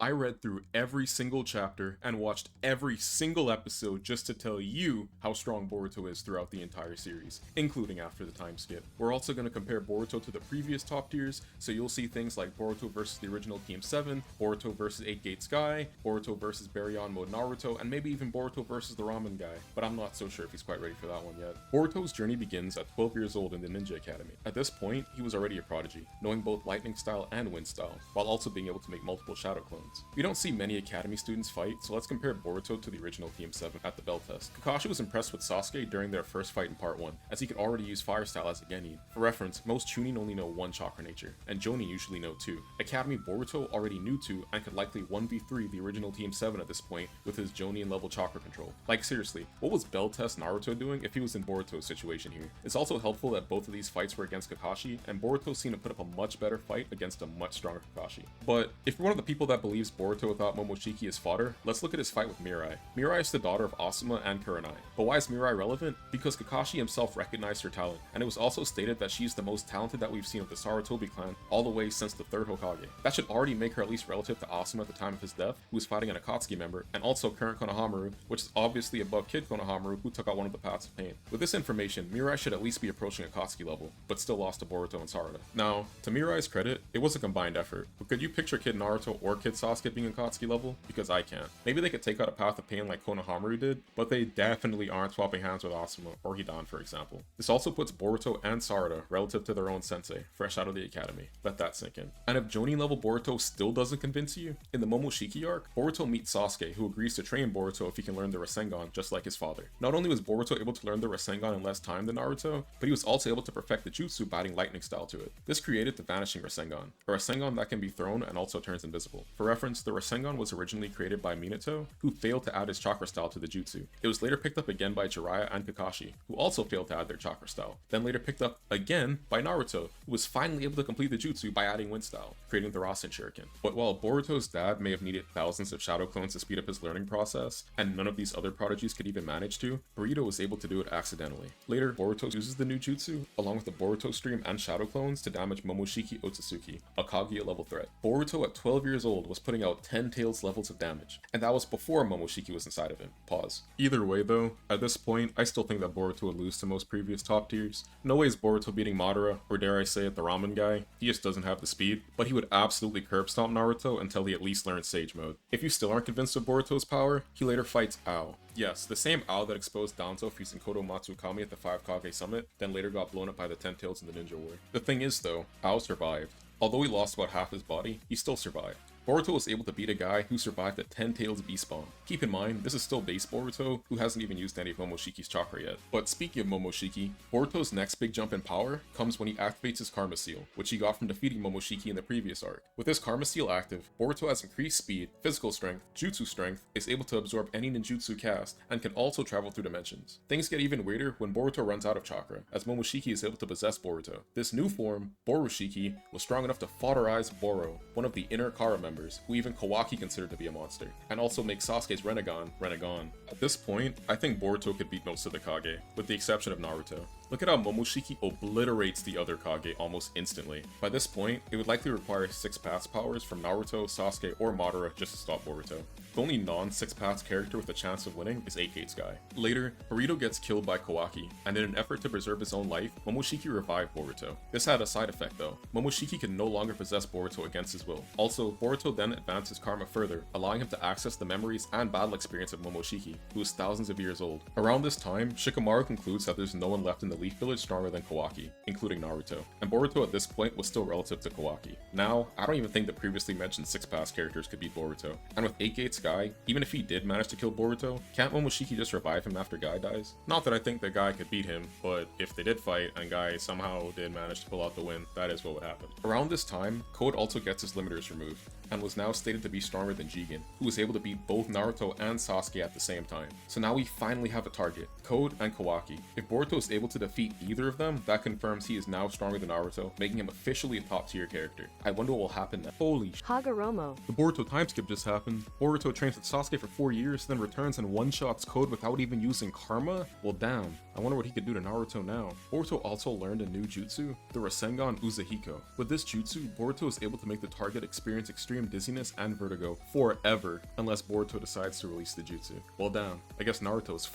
I read through every single chapter and watched every single episode just to tell you how strong Boruto is throughout the entire series, including after the time skip. We're also going to compare Boruto to the previous top tiers, so you'll see things like Boruto versus the original Team 7, Boruto versus 8 Gate Sky, Boruto versus Baryon Mode Naruto, and maybe even Boruto versus the Ramen guy, but I'm not so sure if he's quite ready for that one yet. Boruto's journey begins at 12 years old in the Ninja Academy. At this point, he was already a prodigy, knowing both lightning style and wind style, while also being able to make multiple shadow clones. We don't see many Academy students fight, so let's compare Boruto to the original Team 7 at the bell test. Kakashi was impressed with Sasuke during their first fight in part 1, as he could already use fire style as a Genin. For reference, most Chunin only know 1 chakra nature, and Jonin usually know 2. Academy Boruto already knew 2 and could likely 1v3 the original Team 7 at this point with his Jonin level chakra control. Like seriously, what was bell test Naruto doing if he was in Boruto's situation here? It's also helpful that both of these fights were against Kakashi, and Boruto seemed to put up a much better fight against a much stronger Kakashi. But if you're one of the people that believes Boruto without Momoshiki is fodder, let's look at his fight with Mirai. Mirai is the daughter of Asuma and Kurenai. But why is Mirai relevant? Because Kakashi himself recognized her talent, and it was also stated that she's the most talented that we've seen of the Sarutobi clan all the way since the 3rd Hokage. That should already make her at least relative to Asuma at the time of his death, who was fighting an Akatsuki member, and also current Konohamaru, which is obviously above Kid Konohamaru, who took out one of the paths of pain. With this information, Mirai should at least be approaching Akatsuki level, but still lost to Boruto and Sarada. Now, to Mirai's credit, it was a combined effort, but could you picture Kid Naruto or Kid Sasuke being Akatsuki level? Because I can't. Maybe they could take out a path of pain like Konohamaru did, but they definitely aren't swapping hands with Asuma or Hidan, for example. This also puts Boruto and Sarada relative to their own sensei, fresh out of the academy. Let that sink in. And if Jonin level Boruto still doesn't convince you, in the Momoshiki arc, Boruto meets Sasuke, who agrees to train Boruto if he can learn the Rasengan just like his father. Not only was Boruto able to learn the Rasengan in less time than Naruto, but he was also able to perfect the jutsu by adding lightning style to it. This created the Vanishing Rasengan, a Rasengan that can be thrown and also turns invisible. For reference, the Rasengan was originally created by Minato, who failed to add his chakra style to the jutsu. It was later picked up again by Jiraiya and Kakashi, who also failed to add their chakra style, then later picked up again by Naruto, who was finally able to complete the jutsu by adding wind style, creating the Rasen Shuriken. But while Boruto's dad may have needed thousands of shadow clones to speed up his learning process, and none of these other prodigies could even manage to, Boruto was able to do it accidentally. Later, Boruto uses the new jutsu, along with the Boruto stream and shadow clones, to damage Momoshiki Otsutsuki, a Kaguya level threat. Boruto at 12 years old was putting out 10 tails levels of damage, and that was before Momoshiki was inside of him. Pause. Either way though, at this point, I still think that Boruto would lose to most previous top tiers. No way is Boruto beating Madara, or dare I say it, the ramen guy. He just doesn't have the speed, but he would absolutely curb stomp Naruto until he at least learned Sage Mode. If you still aren't convinced of Boruto's power, he later fights Ao. Yes, the same Ao that exposed Danzo for using Kodo Matsukami at the 5 Kage Summit, then later got blown up by the 10 Tails in the Ninja War. The thing is though, Ao survived. Although he lost about half his body, he still survived. Boruto was able to beat a guy who survived the 10 Tails V-Spawn. Keep in mind, this is still base Boruto, who hasn't even used any of Momoshiki's chakra yet. But speaking of Momoshiki, Boruto's next big jump in power comes when he activates his Karma Seal, which he got from defeating Momoshiki in the previous arc. With his Karma Seal active, Boruto has increased speed, physical strength, jutsu strength, is able to absorb any ninjutsu cast, and can also travel through dimensions. Things get even weirder when Boruto runs out of chakra, as Momoshiki is able to possess Boruto. This new form, Borushiki, was strong enough to fodderize Boro, one of the inner Kara members, who even Kawaki considered to be a monster, and also make Sasuke's Renegon, Renegon. At this point, I think Boruto could beat most of the Kage, with the exception of Naruto. Look at how Momoshiki obliterates the other Kage almost instantly. By this point, it would likely require 6 paths powers from Naruto, Sasuke, or Madara just to stop Boruto. The only non-6 paths character with a chance of winning is 8 Gate Sky. Later, Boruto gets killed by Kawaki, and in an effort to preserve his own life, Momoshiki revived Boruto. This had a side effect though. Momoshiki could no longer possess Boruto against his will. Also, Boruto then advanced his karma further, allowing him to access the memories and battle experience of Momoshiki, who is thousands of years old. Around this time, Shikamaru concludes that there's no one left in the Leaf Village stronger than Kawaki, including Naruto, and Boruto at this point was still relative to Kawaki. Now, I don't even think the previously mentioned 6 paths characters could beat Boruto, and with 8 Gate Sky, even if he did manage to kill Boruto, can't Momoshiki just revive him after Guy dies? Not that I think that Guy could beat him, but if they did fight and Guy somehow did manage to pull out the win, that is what would happen. Around this time, Code also gets his limiters removed, and was now stated to be stronger than Jigen, who was able to beat both Naruto and Sasuke at the same time. So now we finally have a target, Code and Kawaki. If Boruto is able to defeat either of them, that confirms he is now stronger than Naruto, making him officially a top tier character. I wonder what will happen now. Holy sh**. Hagoromo. The Boruto time skip just happened. Boruto trains with Sasuke for 4 years, then returns and one-shots Code without even using Karma? Well damn. I wonder what he could do to Naruto now. Boruto also learned a new jutsu, the Rasengan Uzahiko. With this jutsu, Boruto is able to make the target experience extreme dizziness and vertigo forever, unless Boruto decides to release the jutsu. Well damn, I guess Naruto is